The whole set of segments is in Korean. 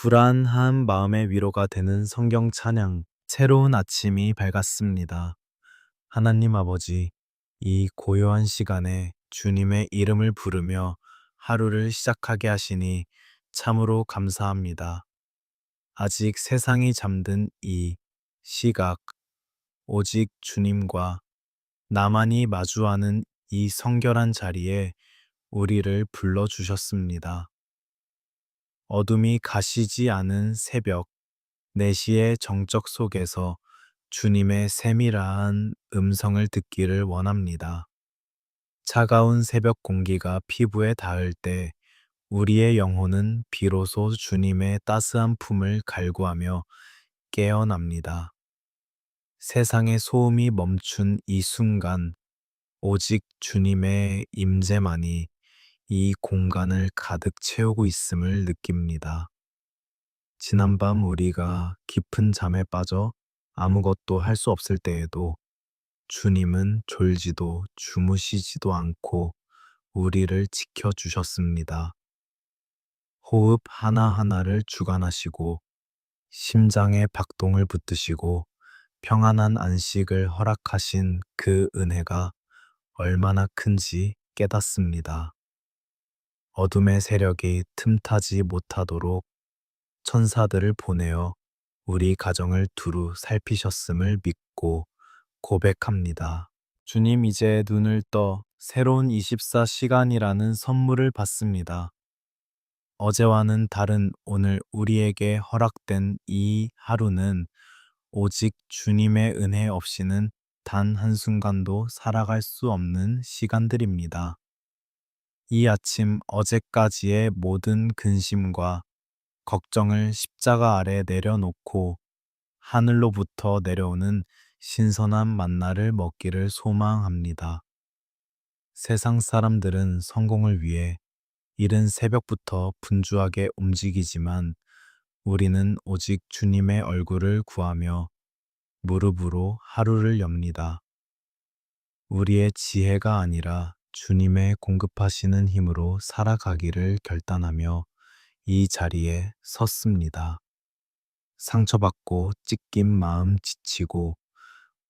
불안한 마음의 위로가 되는 성경 찬양, 새로운 아침이 밝았습니다. 하나님 아버지, 이 고요한 시간에 주님의 이름을 부르며 하루를 시작하게 하시니 참으로 감사합니다. 아직 세상이 잠든 이 시각, 오직 주님과 나만이 마주하는 이 성결한 자리에 우리를 불러주셨습니다. 어둠이 가시지 않은 새벽, 4시의 정적 속에서 주님의 세밀한 음성을 듣기를 원합니다. 차가운 새벽 공기가 피부에 닿을 때 우리의 영혼은 비로소 주님의 따스한 품을 갈구하며 깨어납니다. 세상의 소음이 멈춘 이 순간, 오직 주님의 임재만이 이 공간을 가득 채우고 있음을 느낍니다. 지난밤 우리가 깊은 잠에 빠져 아무것도 할 수 없을 때에도 주님은 졸지도 주무시지도 않고 우리를 지켜주셨습니다. 호흡 하나하나를 주관하시고 심장의 박동을 붙드시고 평안한 안식을 허락하신 그 은혜가 얼마나 큰지 깨닫습니다. 어둠의 세력이 틈타지 못하도록 천사들을 보내어 우리 가정을 두루 살피셨음을 믿고 고백합니다. 주님, 이제 눈을 떠 새로운 24시간이라는 선물을 받습니다. 어제와는 다른 오늘 우리에게 허락된 이 하루는 오직 주님의 은혜 없이는 단 한순간도 살아갈 수 없는 시간들입니다. 이 아침 어제까지의 모든 근심과 걱정을 십자가 아래 내려놓고 하늘로부터 내려오는 신선한 만나를 먹기를 소망합니다. 세상 사람들은 성공을 위해 이른 새벽부터 분주하게 움직이지만 우리는 오직 주님의 얼굴을 구하며 무릎으로 하루를 엽니다. 우리의 지혜가 아니라 주님의 공급하시는 힘으로 살아가기를 결단하며 이 자리에 섰습니다. 상처받고 찢긴 마음 지치고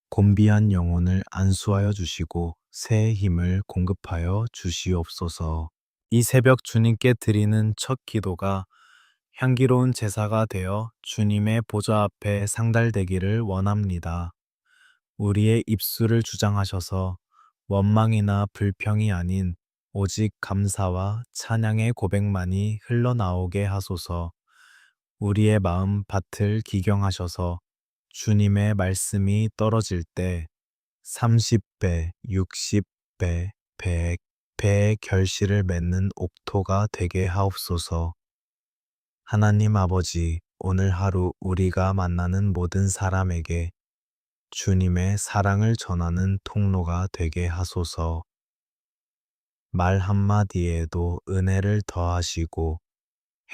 곤비한 영혼을 안수하여 주시고 새 힘을 공급하여 주시옵소서. 이 새벽 주님께 드리는 첫 기도가 향기로운 제사가 되어 주님의 보좌 앞에 상달되기를 원합니다. 우리의 입술을 주장하셔서 원망이나 불평이 아닌 오직 감사와 찬양의 고백만이 흘러나오게 하소서. 우리의 마음 밭을 기경하셔서 주님의 말씀이 떨어질 때 30배, 60배, 100배의 결실을 맺는 옥토가 되게 하옵소서. 하나님 아버지, 오늘 하루 우리가 만나는 모든 사람에게 주님의 사랑을 전하는 통로가 되게 하소서. 말 한마디에도 은혜를 더하시고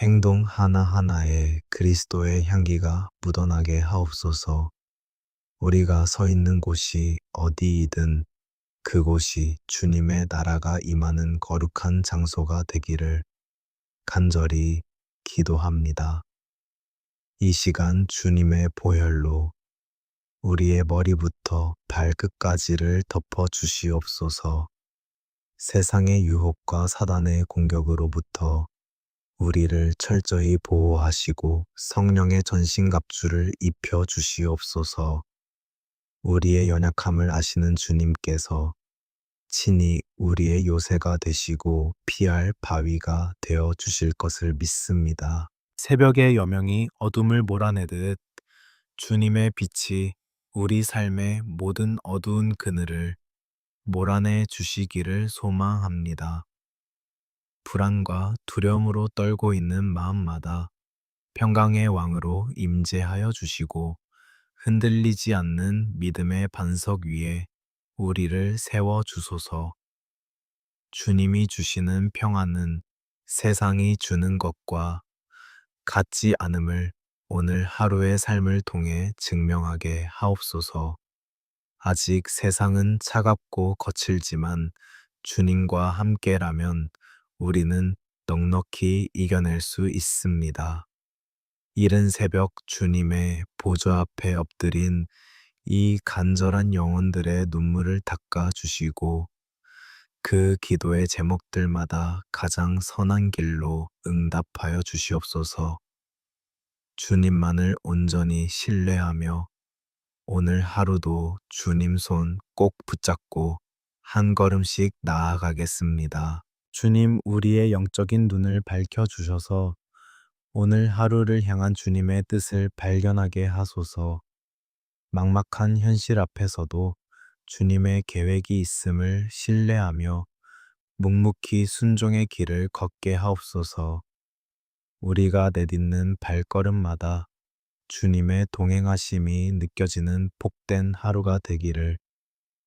행동 하나하나에 그리스도의 향기가 묻어나게 하옵소서. 우리가 서 있는 곳이 어디이든 그곳이 주님의 나라가 임하는 거룩한 장소가 되기를 간절히 기도합니다. 이 시간 주님의 보혈로 우리의 머리부터 발끝까지를 덮어 주시옵소서. 세상의 유혹과 사단의 공격으로부터 우리를 철저히 보호하시고 성령의 전신갑주를 입혀 주시옵소서. 우리의 연약함을 아시는 주님께서 친히 우리의 요새가 되시고 피할 바위가 되어 주실 것을 믿습니다. 새벽의 여명이 어둠을 몰아내듯 주님의 빛이 우리 삶의 모든 어두운 그늘을 몰아내 주시기를 소망합니다. 불안과 두려움으로 떨고 있는 마음마다 평강의 왕으로 임재하여 주시고 흔들리지 않는 믿음의 반석 위에 우리를 세워 주소서. 주님이 주시는 평안은 세상이 주는 것과 같지 않음을 오늘 하루의 삶을 통해 증명하게 하옵소서. 아직 세상은 차갑고 거칠지만 주님과 함께라면 우리는 넉넉히 이겨낼 수 있습니다. 이른 새벽 주님의 보좌 앞에 엎드린 이 간절한 영혼들의 눈물을 닦아 주시고 그 기도의 제목들마다 가장 선한 길로 응답하여 주시옵소서. 주님만을 온전히 신뢰하며 오늘 하루도 주님 손 꼭 붙잡고 한 걸음씩 나아가겠습니다. 주님, 우리의 영적인 눈을 밝혀 주셔서 오늘 하루를 향한 주님의 뜻을 발견하게 하소서. 막막한 현실 앞에서도 주님의 계획이 있음을 신뢰하며 묵묵히 순종의 길을 걷게 하옵소서. 우리가 내딛는 발걸음마다 주님의 동행하심이 느껴지는 복된 하루가 되기를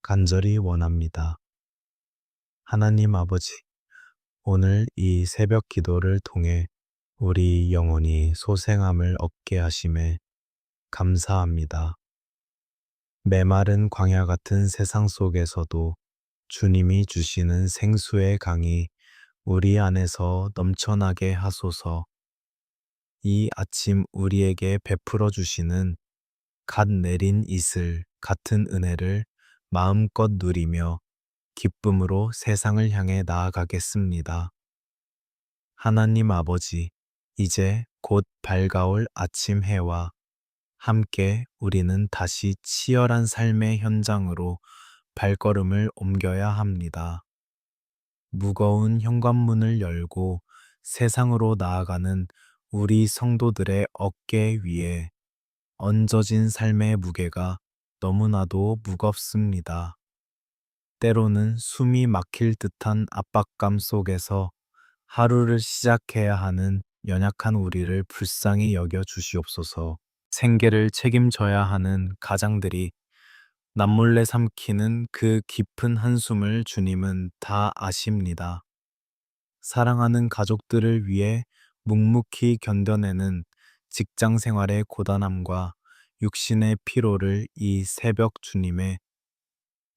간절히 원합니다. 하나님 아버지, 오늘 이 새벽 기도를 통해 우리 영혼이 소생함을 얻게 하심에 감사합니다. 메마른 광야 같은 세상 속에서도 주님이 주시는 생수의 강이 우리 안에서 넘쳐나게 하소서. 이 아침 우리에게 베풀어 주시는 갓 내린 이슬 같은 은혜를 마음껏 누리며 기쁨으로 세상을 향해 나아가겠습니다. 하나님 아버지, 이제 곧 밝아올 아침 해와 함께 우리는 다시 치열한 삶의 현장으로 발걸음을 옮겨야 합니다. 무거운 현관문을 열고 세상으로 나아가는 우리 성도들의 어깨 위에 얹어진 삶의 무게가 너무나도 무겁습니다. 때로는 숨이 막힐 듯한 압박감 속에서 하루를 시작해야 하는 연약한 우리를 불쌍히 여겨 주시옵소서. 생계를 책임져야 하는 가장들이 남몰래 삼키는 그 깊은 한숨을 주님은 다 아십니다. 사랑하는 가족들을 위해 묵묵히 견뎌내는 직장 생활의 고단함과 육신의 피로를 이 새벽 주님의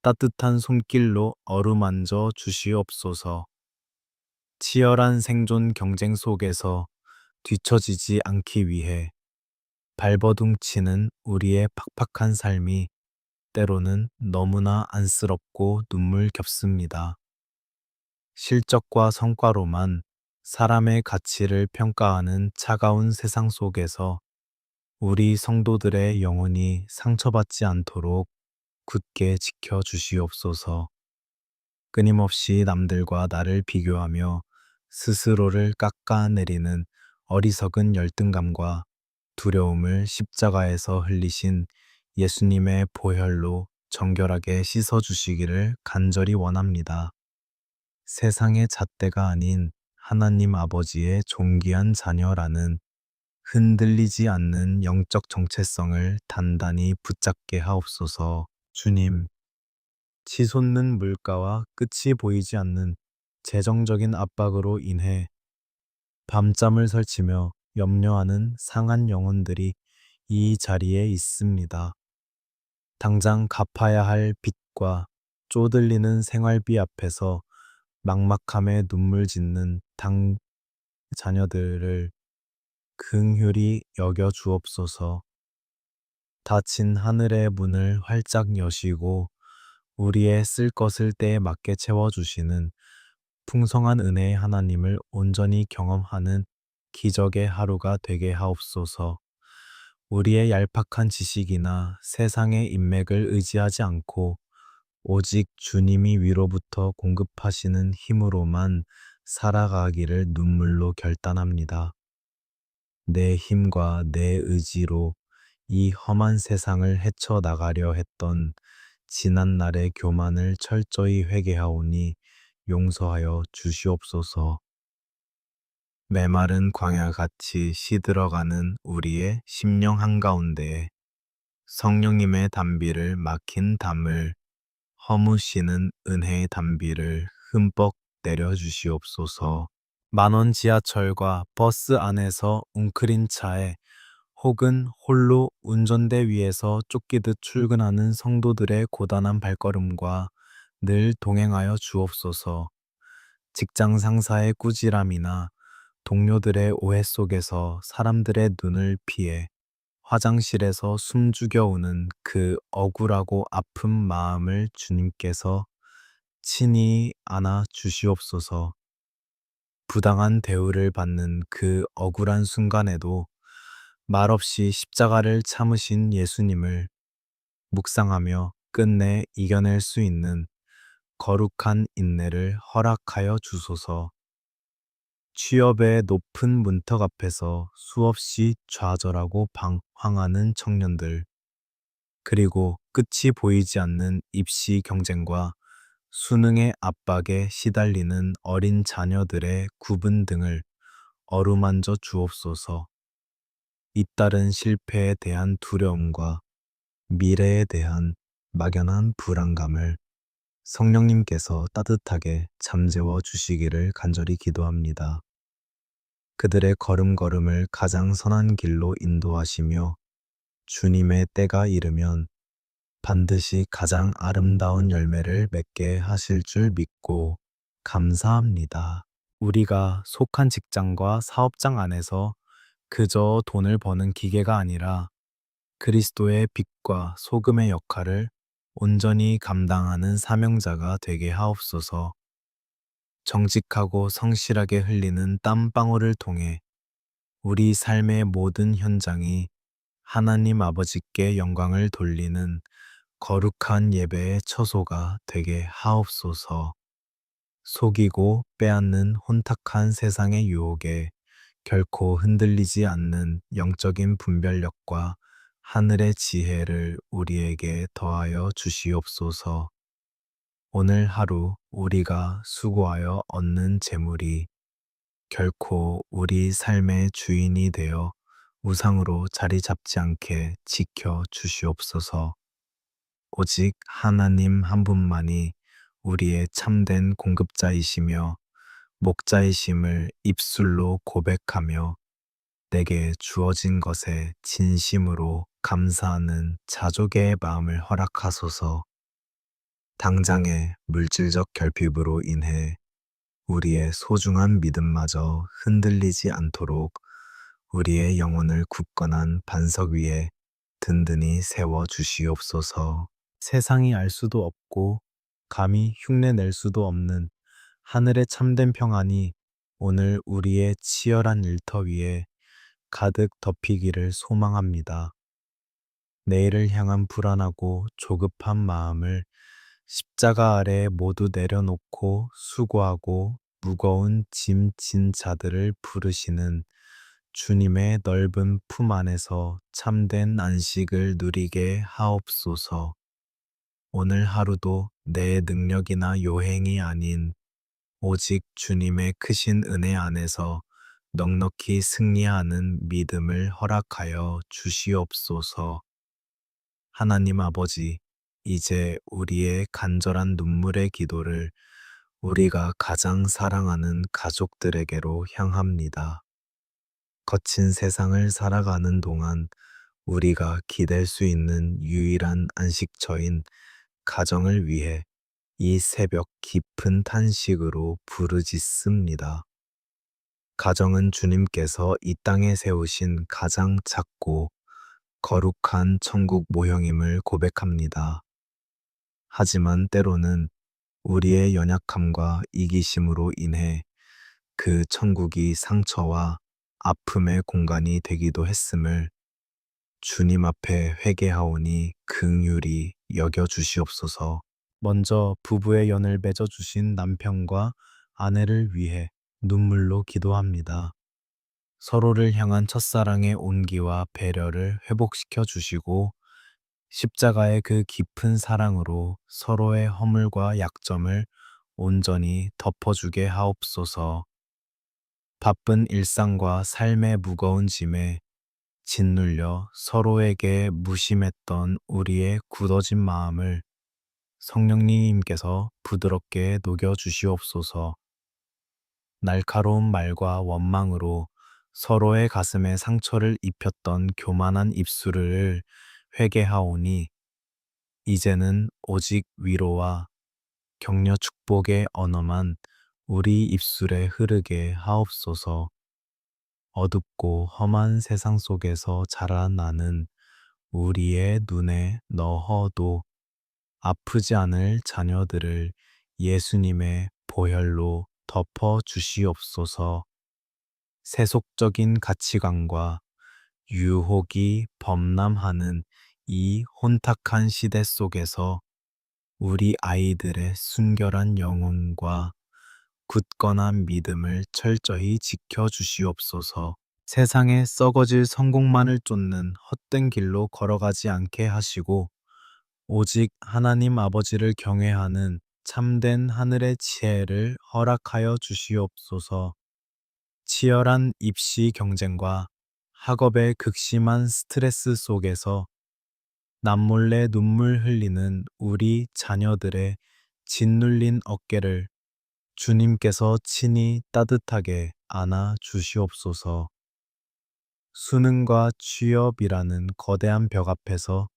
따뜻한 손길로 어루만져 주시옵소서. 치열한 생존 경쟁 속에서 뒤처지지 않기 위해 발버둥치는 우리의 팍팍한 삶이 때로는 너무나 안쓰럽고 눈물겹습니다. 실적과 성과로만 사람의 가치를 평가하는 차가운 세상 속에서 우리 성도들의 영혼이 상처받지 않도록 굳게 지켜 주시옵소서. 끊임없이 남들과 나를 비교하며 스스로를 깎아내리는 어리석은 열등감과 두려움을 십자가에서 흘리신 예수님의 보혈로 정결하게 씻어주시기를 간절히 원합니다. 세상의 잣대가 아닌 하나님 아버지의 존귀한 자녀라는 흔들리지 않는 영적 정체성을 단단히 붙잡게 하옵소서. 주님, 치솟는 물가와 끝이 보이지 않는 재정적인 압박으로 인해 밤잠을 설치며 염려하는 상한 영혼들이 이 자리에 있습니다. 당장 갚아야 할 빚과 쪼들리는 생활비 앞에서 막막함에 눈물 짓는 자녀들을 긍휼히 여겨 주옵소서. 닫힌 하늘의 문을 활짝 여시고 우리의 쓸 것을 때에 맞게 채워주시는 풍성한 은혜의 하나님을 온전히 경험하는 기적의 하루가 되게 하옵소서. 우리의 얄팍한 지식이나 세상의 인맥을 의지하지 않고 오직 주님이 위로부터 공급하시는 힘으로만 살아가기를 눈물로 결단합니다. 내 힘과 내 의지로 이 험한 세상을 헤쳐나가려 했던 지난날의 교만을 철저히 회개하오니 용서하여 주시옵소서. 메마른 광야같이 시들어가는 우리의 심령 한가운데에 성령님의 담비를 막힌 담을 허무시는 은혜의 담비를 흠뻑 내려주시옵소서. 만원 지하철과 버스 안에서 웅크린 차에 혹은 홀로 운전대 위에서 쫓기듯 출근하는 성도들의 고단한 발걸음과 늘 동행하여 주옵소서. 직장 상사의 꾸지람이나 동료들의 오해 속에서 사람들의 눈을 피해 화장실에서 숨죽여 우는 그 억울하고 아픈 마음을 주님께서 친히 안아 주시옵소서. 부당한 대우를 받는 그 억울한 순간에도 말없이 십자가를 참으신 예수님을 묵상하며 끝내 이겨낼 수 있는 거룩한 인내를 허락하여 주소서. 취업의 높은 문턱 앞에서 수없이 좌절하고 방황하는 청년들, 그리고 끝이 보이지 않는 입시 경쟁과 수능의 압박에 시달리는 어린 자녀들의 구분 등을 어루만져 주옵소서. 잇따른 실패에 대한 두려움과 미래에 대한 막연한 불안감을 성령님께서 따뜻하게 잠재워 주시기를 간절히 기도합니다. 그들의 걸음걸음을 가장 선한 길로 인도하시며 주님의 때가 이르면 반드시 가장 아름다운 열매를 맺게 하실 줄 믿고 감사합니다. 우리가 속한 직장과 사업장 안에서 그저 돈을 버는 기계가 아니라 그리스도의 빛과 소금의 역할을 온전히 감당하는 사명자가 되게 하옵소서. 정직하고 성실하게 흘리는 땀방울을 통해 우리 삶의 모든 현장이 하나님 아버지께 영광을 돌리는 거룩한 예배의 처소가 되게 하옵소서. 속이고 빼앗는 혼탁한 세상의 유혹에 결코 흔들리지 않는 영적인 분별력과 하늘의 지혜를 우리에게 더하여 주시옵소서. 오늘 하루 우리가 수고하여 얻는 재물이 결코 우리 삶의 주인이 되어 우상으로 자리 잡지 않게 지켜 주시옵소서. 오직 하나님 한 분만이 우리의 참된 공급자이시며 목자이심을 입술로 고백하며 내게 주어진 것에 진심으로 감사하는 자족의 마음을 허락하소서. 당장의 물질적 결핍으로 인해 우리의 소중한 믿음마저 흔들리지 않도록 우리의 영혼을 굳건한 반석 위에 든든히 세워 주시옵소서. 세상이 알 수도 없고 감히 흉내낼 수도 없는 하늘의 참된 평안이 오늘 우리의 치열한 일터 위에 가득 덮이기를 소망합니다. 내일을 향한 불안하고 조급한 마음을 십자가 아래 모두 내려놓고 수고하고 무거운 짐 진 자들을 부르시는 주님의 넓은 품 안에서 참된 안식을 누리게 하옵소서. 오늘 하루도 내 능력이나 요행이 아닌 오직 주님의 크신 은혜 안에서 넉넉히 승리하는 믿음을 허락하여 주시옵소서. 하나님 아버지, 이제 우리의 간절한 눈물의 기도를 우리가 가장 사랑하는 가족들에게로 향합니다. 거친 세상을 살아가는 동안 우리가 기댈 수 있는 유일한 안식처인 가정을 위해 이 새벽 깊은 탄식으로 부르짖습니다. 가정은 주님께서 이 땅에 세우신 가장 작고 거룩한 천국 모형임을 고백합니다. 하지만 때로는 우리의 연약함과 이기심으로 인해 그 천국이 상처와 아픔의 공간이 되기도 했음을 주님 앞에 회개하오니 긍휼히 여겨 주시옵소서. 먼저 부부의 연을 맺어 주신 남편과 아내를 위해 눈물로 기도합니다. 서로를 향한 첫사랑의 온기와 배려를 회복시켜 주시고 십자가의 그 깊은 사랑으로 서로의 허물과 약점을 온전히 덮어주게 하옵소서. 바쁜 일상과 삶의 무거운 짐에 짓눌려 서로에게 무심했던 우리의 굳어진 마음을 성령님께서 부드럽게 녹여 주시옵소서. 날카로운 말과 원망으로 서로의 가슴에 상처를 입혔던 교만한 입술을 회개하오니 이제는 오직 위로와 격려 축복의 언어만 우리 입술에 흐르게 하옵소서. 어둡고 험한 세상 속에서 자라나는 우리의 눈에 넣어도 아프지 않을 자녀들을 예수님의 보혈로 덮어 주시옵소서. 세속적인 가치관과 유혹이 범람하는 이 혼탁한 시대 속에서 우리 아이들의 순결한 영혼과 굳건한 믿음을 철저히 지켜 주시옵소서. 세상에 썩어질 성공만을 쫓는 헛된 길로 걸어가지 않게 하시고 오직 하나님 아버지를 경외하는 참된 하늘의 지혜를 허락하여 주시옵소서. 치열한 입시 경쟁과 학업의 극심한 스트레스 속에서 남몰래 눈물 흘리는 우리 자녀들의 짓눌린 어깨를 주님께서 친히 따뜻하게 안아 주시옵소서. 수능과 취업이라는 거대한 벽 앞에서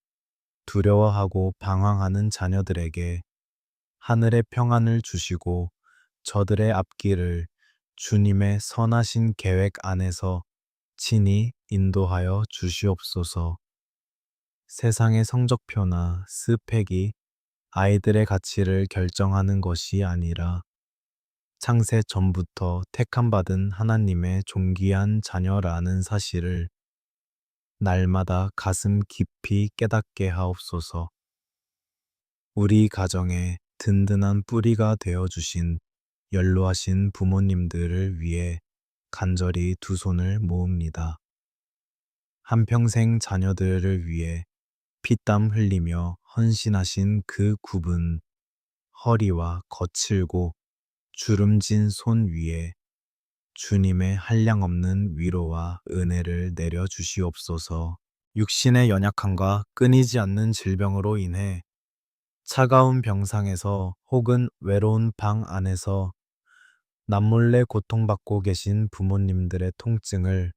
두려워하고 방황하는 자녀들에게 하늘의 평안을 주시고 저들의 앞길을 주님의 선하신 계획 안에서 친히 인도하여 주시옵소서. 세상의 성적표나 스펙이 아이들의 가치를 결정하는 것이 아니라 창세 전부터 택함받은 하나님의 존귀한 자녀라는 사실을 날마다 가슴 깊이 깨닫게 하옵소서. 우리 가정에 든든한 뿌리가 되어 주신 연로하신 부모님들을 위해 간절히 두 손을 모읍니다. 한평생 자녀들을 위해 피땀 흘리며 헌신하신 그 굽은 허리와 거칠고 주름진 손 위에 주님의 한량없는 위로와 은혜를 내려 주시옵소서. 육신의 연약함과 끊이지 않는 질병으로 인해 차가운 병상에서 혹은 외로운 방 안에서 남몰래 고통받고 계신 부모님들의 통증을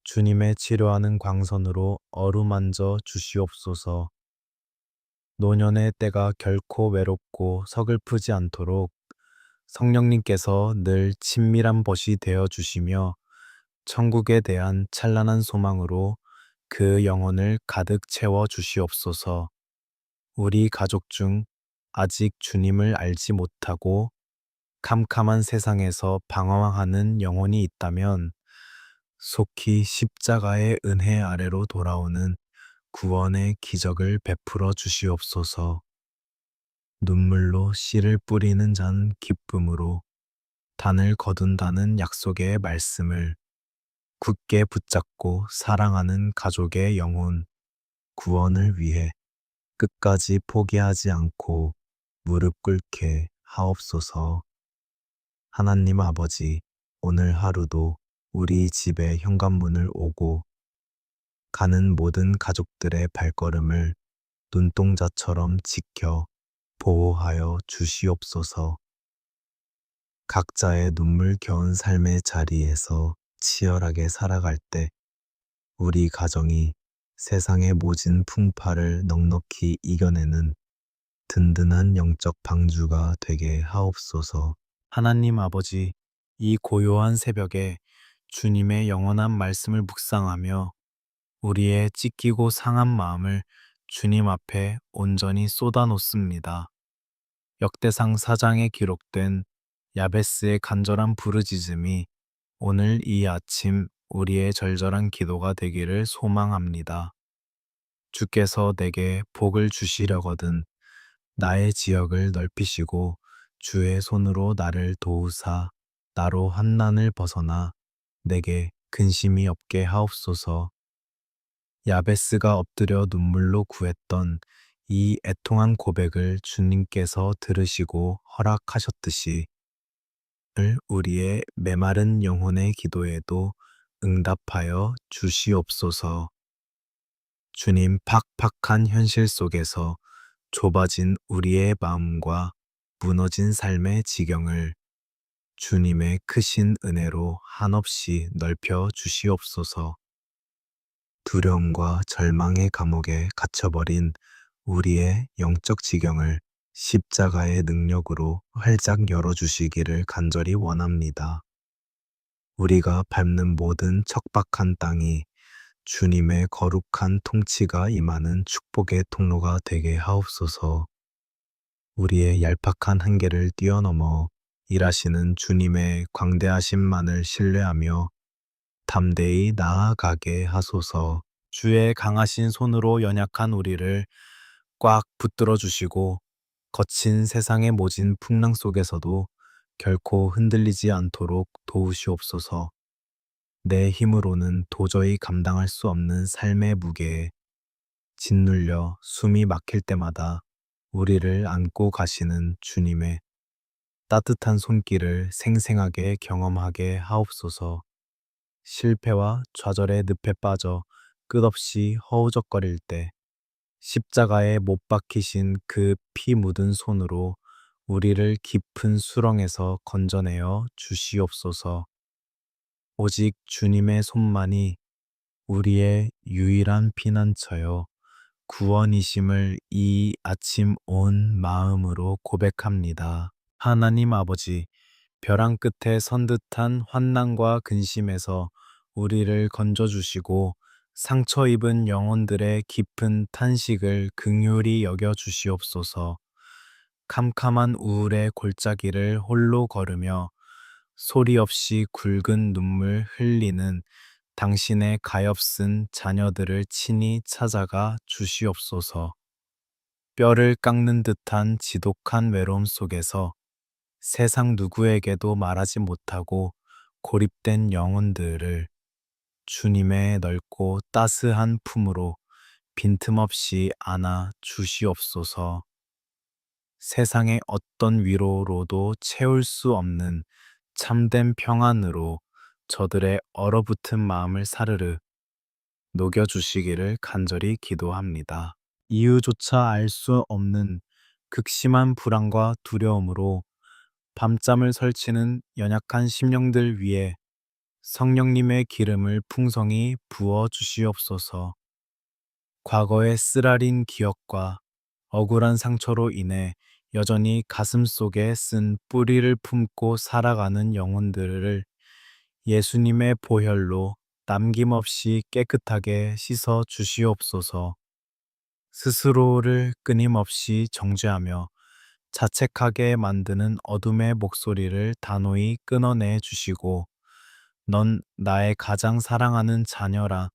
주님의 치료하는 광선으로 어루만져 주시옵소서. 노년의 때가 결코 외롭고 서글프지 않도록 성령님께서 늘 친밀한 벗이 되어 주시며 천국에 대한 찬란한 소망으로 그 영혼을 가득 채워 주시옵소서. 우리 가족 중 아직 주님을 알지 못하고 캄캄한 세상에서 방황하는 영혼이 있다면 속히 십자가의 은혜 아래로 돌아오는 구원의 기적을 베풀어 주시옵소서. 눈물로 씨를 뿌리는 자는 기쁨으로 단을 거둔다는 약속의 말씀을 굳게 붙잡고 사랑하는 가족의 영혼 구원을 위해 끝까지 포기하지 않고 무릎 꿇게 하옵소서. 하나님 아버지, 오늘 하루도 우리 집의 현관문을 오고 가는 모든 가족들의 발걸음을 눈동자처럼 지켜 보호하여 주시옵소서. 각자의 눈물 겨운 삶의 자리에서 치열하게 살아갈 때 우리 가정이 세상의 모진 풍파를 넉넉히 이겨내는 든든한 영적 방주가 되게 하옵소서. 하나님 아버지, 이 고요한 새벽에 주님의 영원한 말씀을 묵상하며 우리의 찢기고 상한 마음을 주님 앞에 온전히 쏟아놓습니다. 역대상 4장에 기록된 야베스의 간절한 부르짖음이 오늘 이 아침 우리의 절절한 기도가 되기를 소망합니다. 주께서 내게 복을 주시려거든 나의 지역을 넓히시고 주의 손으로 나를 도우사 나로 환난을 벗어나 내게 근심이 없게 하옵소서. 야베스가 엎드려 눈물로 구했던 이 애통한 고백을 주님께서 들으시고 허락하셨듯이 오늘 우리의 메마른 영혼의 기도에도 응답하여 주시옵소서. 주님, 팍팍한 현실 속에서 좁아진 우리의 마음과 무너진 삶의 지경을 주님의 크신 은혜로 한없이 넓혀 주시옵소서. 두려움과 절망의 감옥에 갇혀버린 우리의 영적 지경을 십자가의 능력으로 활짝 열어주시기를 간절히 원합니다. 우리가 밟는 모든 척박한 땅이 주님의 거룩한 통치가 임하는 축복의 통로가 되게 하옵소서. 우리의 얄팍한 한계를 뛰어넘어 일하시는 주님의 광대하심만을 신뢰하며 담대히 나아가게 하소서. 주의 강하신 손으로 연약한 우리를 꽉 붙들어 주시고 거친 세상의 모진 풍랑 속에서도 결코 흔들리지 않도록 도우시옵소서. 내 힘으로는 도저히 감당할 수 없는 삶의 무게에 짓눌려 숨이 막힐 때마다 우리를 안고 가시는 주님의 따뜻한 손길을 생생하게 경험하게 하옵소서. 실패와 좌절의 늪에 빠져 끝없이 허우적거릴 때 십자가에 못 박히신 그 피 묻은 손으로 우리를 깊은 수렁에서 건져내어 주시옵소서. 오직 주님의 손만이 우리의 유일한 피난처요 구원이심을 이 아침 온 마음으로 고백합니다. 하나님 아버지, 벼랑 끝에 선 듯한 환난과 근심에서 우리를 건져주시고 상처 입은 영혼들의 깊은 탄식을 긍휼히 여겨 주시옵소서. 캄캄한 우울의 골짜기를 홀로 걸으며 소리 없이 굵은 눈물 흘리는 당신의 가엾은 자녀들을 친히 찾아가 주시옵소서. 뼈를 깎는 듯한 지독한 외로움 속에서 세상 누구에게도 말하지 못하고 고립된 영혼들을 주님의 넓고 따스한 품으로 빈틈없이 안아 주시옵소서. 세상의 어떤 위로로도 채울 수 없는 참된 평안으로 저들의 얼어붙은 마음을 사르르 녹여주시기를 간절히 기도합니다. 이유조차 알 수 없는 극심한 불안과 두려움으로 밤잠을 설치는 연약한 심령들 위에 성령님의 기름을 풍성히 부어 주시옵소서. 과거의 쓰라린 기억과 억울한 상처로 인해 여전히 가슴 속에 쓴 뿌리를 품고 살아가는 영혼들을 예수님의 보혈로 남김없이 깨끗하게 씻어 주시옵소서. 스스로를 끊임없이 정죄하며 자책하게 만드는 어둠의 목소리를 단호히 끊어내 주시고 넌 나의 가장 사랑하는 자녀라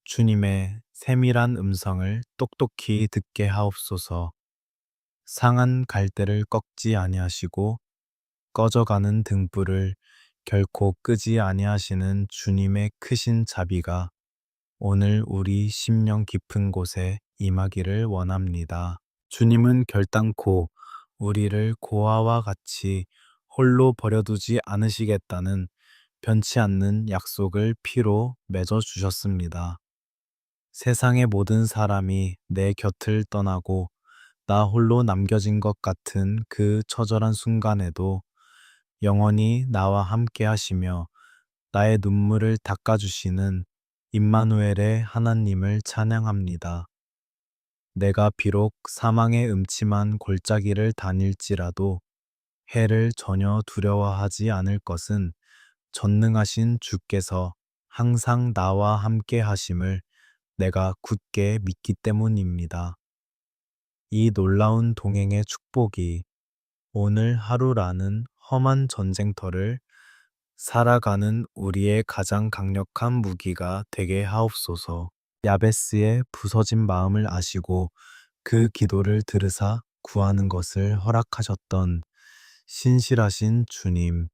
주님의 세밀한 음성을 똑똑히 듣게 하옵소서. 상한 갈대를 꺾지 아니하시고 꺼져가는 등불을 결코 끄지 아니하시는 주님의 크신 자비가 오늘 우리 심령 깊은 곳에 임하기를 원합니다. 주님은 결단코 우리를 고아와 같이 홀로 버려두지 않으시겠다는 변치 않는 약속을 피로 맺어 주셨습니다. 세상의 모든 사람이 내 곁을 떠나고 나 홀로 남겨진 것 같은 그 처절한 순간에도 영원히 나와 함께 하시며 나의 눈물을 닦아주시는 임마누엘의 하나님을 찬양합니다. 내가 비록 사망의 음침한 골짜기를 다닐지라도 해를 전혀 두려워하지 않을 것은 전능하신 주께서 항상 나와 함께 하심을 내가 굳게 믿기 때문입니다. 이 놀라운 동행의 축복이 오늘 하루라는 험한 전쟁터를 살아가는 우리의 가장 강력한 무기가 되게 하옵소서. 야베스의 부서진 마음을 아시고 그 기도를 들으사 구하는 것을 허락하셨던 신실하신 주님,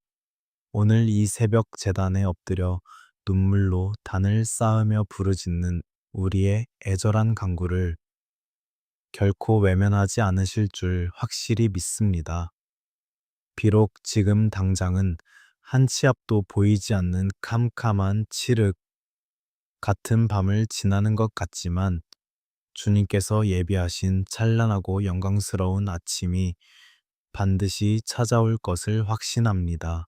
오늘 이 새벽 제단에 엎드려 눈물로 단을 쌓으며 부르짖는 우리의 애절한 간구를 결코 외면하지 않으실 줄 확실히 믿습니다. 비록 지금 당장은 한 치 앞도 보이지 않는 캄캄한 칠흑 같은 밤을 지나는 것 같지만 주님께서 예비하신 찬란하고 영광스러운 아침이 반드시 찾아올 것을 확신합니다.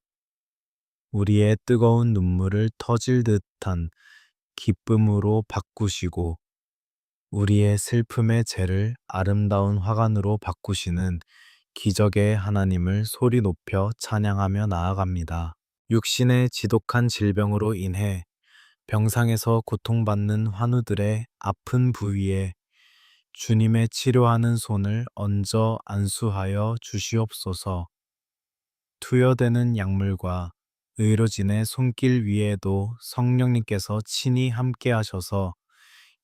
우리의 뜨거운 눈물을 터질 듯한 기쁨으로 바꾸시고 우리의 슬픔의 죄를 아름다운 화관으로 바꾸시는 기적의 하나님을 소리 높여 찬양하며 나아갑니다. 육신의 지독한 질병으로 인해 병상에서 고통받는 환우들의 아픈 부위에 주님의 치료하는 손을 얹어 안수하여 주시옵소서. 투여되는 약물과 의료진의 손길 위에도 성령님께서 친히 함께 하셔서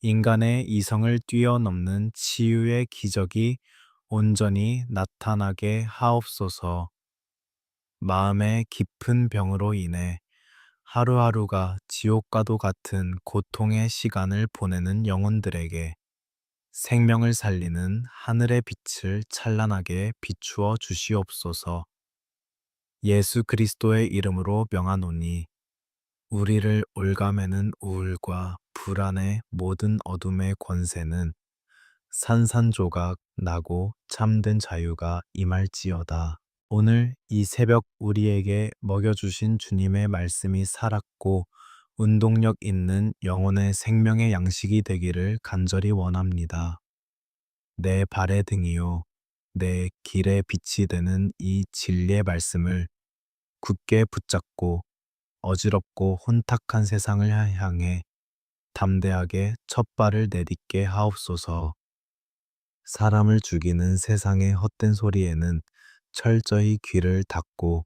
인간의 이성을 뛰어넘는 치유의 기적이 온전히 나타나게 하옵소서. 마음의 깊은 병으로 인해 하루하루가 지옥과도 같은 고통의 시간을 보내는 영혼들에게 생명을 살리는 하늘의 빛을 찬란하게 비추어 주시옵소서. 예수 그리스도의 이름으로 명하노니 우리를 올가매는 우울과 불안의 모든 어둠의 권세는 산산조각 나고 참된 자유가 임할지어다. 오늘 이 새벽 우리에게 먹여주신 주님의 말씀이 살았고 운동력 있는 영혼의 생명의 양식이 되기를 간절히 원합니다. 내 발의 등이요, 내 길의 빛이 되는 이 진리의 말씀을 굳게 붙잡고 어지럽고 혼탁한 세상을 향해 담대하게 첫 발을 내딛게 하옵소서. 사람을 죽이는 세상의 헛된 소리에는 철저히 귀를 닫고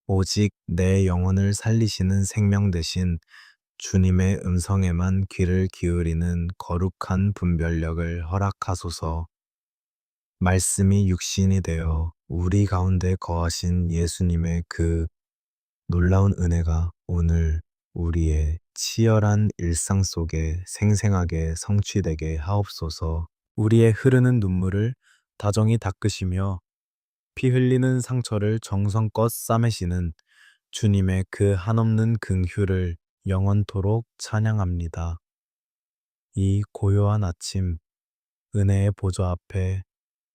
오직 내 영혼을 살리시는 생명 대신 주님의 음성에만 귀를 기울이는 거룩한 분별력을 허락하소서. 말씀이 육신이 되어 우리 가운데 거하신 예수님의 그 놀라운 은혜가 오늘 우리의 치열한 일상 속에 생생하게 성취되게 하옵소서. 우리의 흐르는 눈물을 다정히 닦으시며 피 흘리는 상처를 정성껏 싸매시는 주님의 그 한없는 긍휼을 영원토록 찬양합니다. 이 고요한 아침 은혜의 보좌 앞에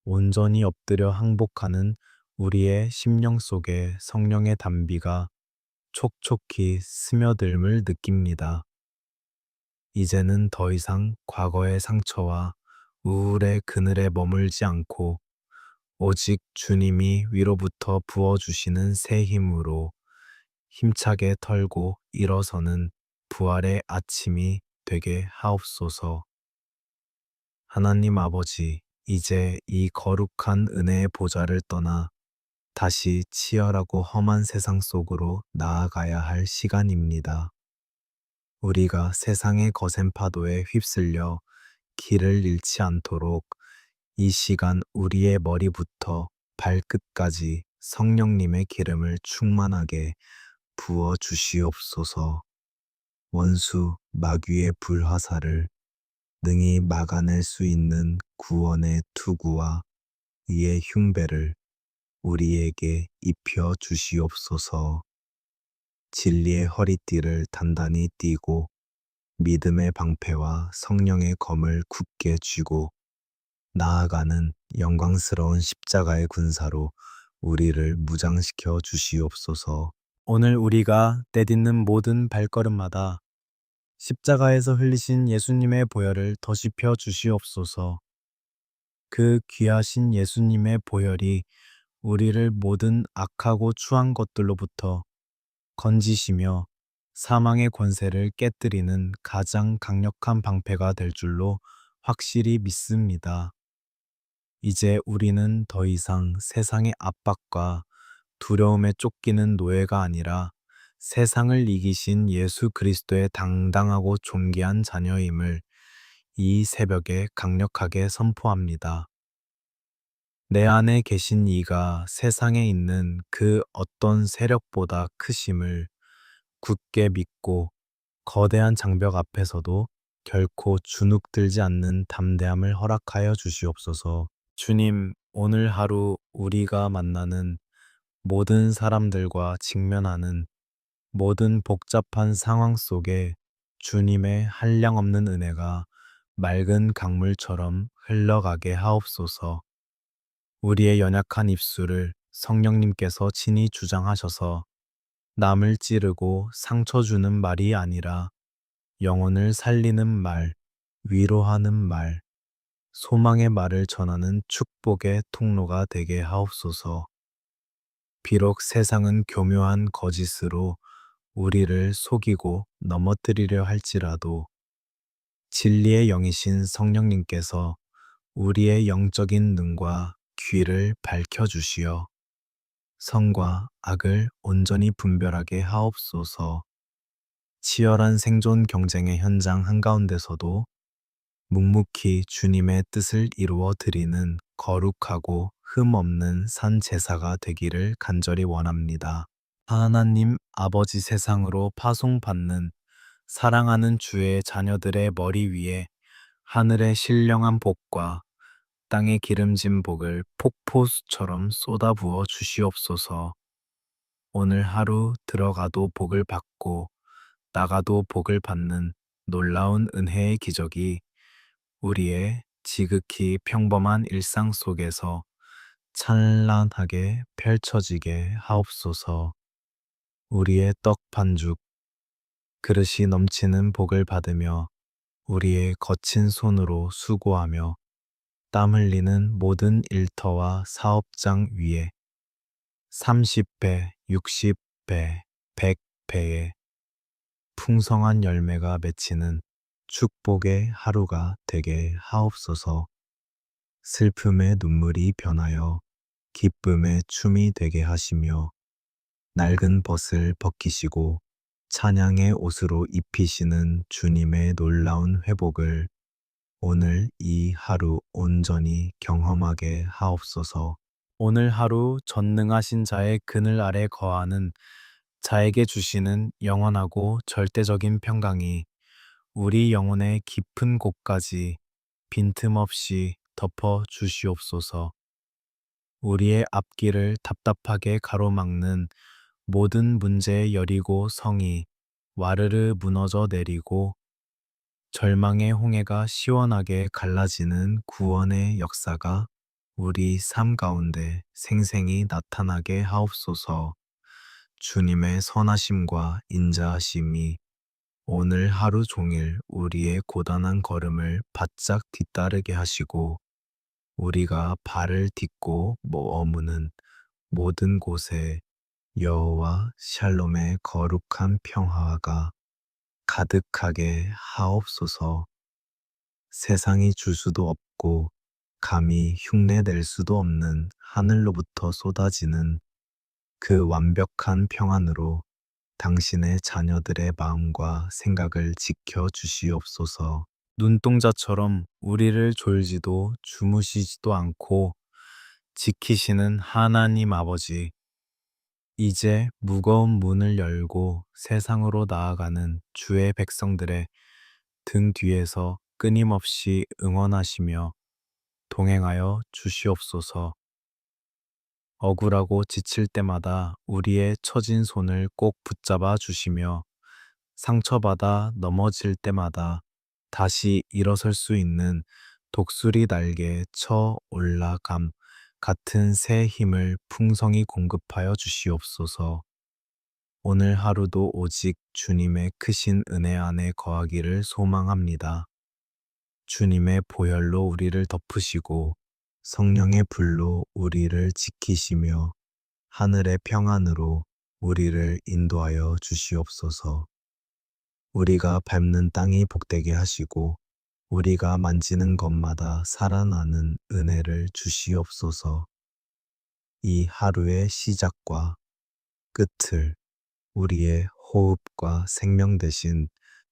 온전히 엎드려 항복하는 우리의 심령 속에 성령의 단비가 촉촉히 스며들음을 느낍니다. 이제는 더 이상 과거의 상처와 우울의 그늘에 머물지 않고 오직 주님이 위로부터 부어주시는 새 힘으로 힘차게 털고 일어서는 부활의 아침이 되게 하옵소서. 하나님 아버지, 이제 이 거룩한 은혜의 보좌를 떠나 다시 치열하고 험한 세상 속으로 나아가야 할 시간입니다. 우리가 세상의 거센 파도에 휩쓸려 길을 잃지 않도록 이 시간 우리의 머리부터 발끝까지 성령님의 기름을 충만하게 부어 주시옵소서. 원수 마귀의 불화살을 능히 막아낼 수 있는 구원의 투구와 이의 흉배를 우리에게 입혀 주시옵소서. 진리의 허리띠를 단단히 띠고 믿음의 방패와 성령의 검을 굳게 쥐고 나아가는 영광스러운 십자가의 군사로 우리를 무장시켜 주시옵소서. 오늘 우리가 내딛는 모든 발걸음마다 십자가에서 흘리신 예수님의 보혈을 더시펴 주시옵소서. 그 귀하신 예수님의 보혈이 우리를 모든 악하고 추한 것들로부터 건지시며 사망의 권세를 깨뜨리는 가장 강력한 방패가 될 줄로 확실히 믿습니다. 이제 우리는 더 이상 세상의 압박과 두려움에 쫓기는 노예가 아니라 세상을 이기신 예수 그리스도의 당당하고 존귀한 자녀임을 이 새벽에 강력하게 선포합니다. 내 안에 계신 이가 세상에 있는 그 어떤 세력보다 크심을 굳게 믿고 거대한 장벽 앞에서도 결코 주눅들지 않는 담대함을 허락하여 주시옵소서. 주님, 오늘 하루 우리가 만나는 모든 사람들과 직면하는 모든 복잡한 상황 속에 주님의 한량없는 은혜가 맑은 강물처럼 흘러가게 하옵소서. 우리의 연약한 입술을 성령님께서 친히 주장하셔서 남을 찌르고 상처 주는 말이 아니라 영혼을 살리는 말, 위로하는 말, 소망의 말을 전하는 축복의 통로가 되게 하옵소서. 비록 세상은 교묘한 거짓으로 우리를 속이고 넘어뜨리려 할지라도 진리의 영이신 성령님께서 우리의 영적인 눈과 귀를 밝혀주시어 선과 악을 온전히 분별하게 하옵소서. 치열한 생존 경쟁의 현장 한가운데서도 묵묵히 주님의 뜻을 이루어 드리는 거룩하고 흠 없는 산 제사가 되기를 간절히 원합니다. 하나님 아버지 세상으로 파송받는 사랑하는 주의 자녀들의 머리 위에 하늘의 신령한 복과 땅의 기름진 복을 폭포수처럼 쏟아부어 주시옵소서. 오늘 하루 들어가도 복을 받고 나가도 복을 받는 놀라운 은혜의 기적이 우리의 지극히 평범한 일상 속에서 찬란하게 펼쳐지게 하옵소서. 우리의 떡 반죽, 그릇이 넘치는 복을 받으며 우리의 거친 손으로 수고하며 땀 흘리는 모든 일터와 사업장 위에 30배, 60배, 100배의 풍성한 열매가 맺히는 축복의 하루가 되게 하옵소서. 슬픔의 눈물이 변하여 기쁨의 춤이 되게 하시며 낡은 벗을 벗기시고 찬양의 옷으로 입히시는 주님의 놀라운 회복을 오늘 이 하루 온전히 경험하게 하옵소서. 오늘 하루 전능하신 자의 그늘 아래 거하는 자에게 주시는 영원하고 절대적인 평강이 우리 영혼의 깊은 곳까지 빈틈없이 덮어 주시옵소서. 우리의 앞길을 답답하게 가로막는 모든 문제의 여리고 성이 와르르 무너져 내리고 절망의 홍해가 시원하게 갈라지는 구원의 역사가 우리 삶 가운데 생생히 나타나게 하옵소서. 주님의 선하심과 인자하심이 오늘 하루 종일 우리의 고단한 걸음을 바짝 뒤따르게 하시고 우리가 발을 딛고 머무는 모든 곳에 여호와 샬롬의 거룩한 평화가 가득하게 하옵소서. 세상이 줄 수도 없고 감히 흉내낼 수도 없는 하늘로부터 쏟아지는 그 완벽한 평안으로 당신의 자녀들의 마음과 생각을 지켜 주시옵소서. 눈동자처럼 우리를 졸지도 주무시지도 않고 지키시는 하나님 아버지, 이제 무거운 문을 열고 세상으로 나아가는 주의 백성들의 등 뒤에서 끊임없이 응원하시며 동행하여 주시옵소서. 억울하고 지칠 때마다 우리의 처진 손을 꼭 붙잡아 주시며 상처받아 넘어질 때마다 다시 일어설 수 있는 독수리 날개에 쳐 올라감 같은 새 힘을 풍성히 공급하여 주시옵소서. 오늘 하루도 오직 주님의 크신 은혜 안에 거하기를 소망합니다. 주님의 보혈로 우리를 덮으시고 성령의 불로 우리를 지키시며 하늘의 평안으로 우리를 인도하여 주시옵소서. 우리가 밟는 땅이 복되게 하시고 우리가 만지는 것마다 살아나는 은혜를 주시옵소서. 이 하루의 시작과 끝을 우리의 호흡과 생명 대신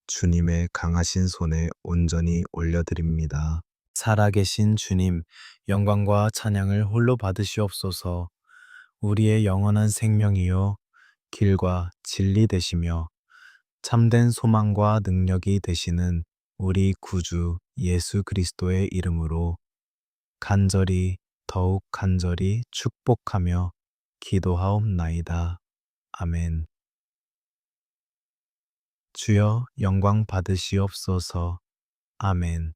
주님의 강하신 손에 온전히 올려드립니다. 살아계신 주님, 영광과 찬양을 홀로 받으시옵소서. 우리의 영원한 생명이요 길과 진리 되시며 참된 소망과 능력이 되시는 우리 구주 예수 그리스도의 이름으로 간절히 더욱 간절히 축복하며 기도하옵나이다. 아멘. 주여 영광 받으시옵소서. 아멘.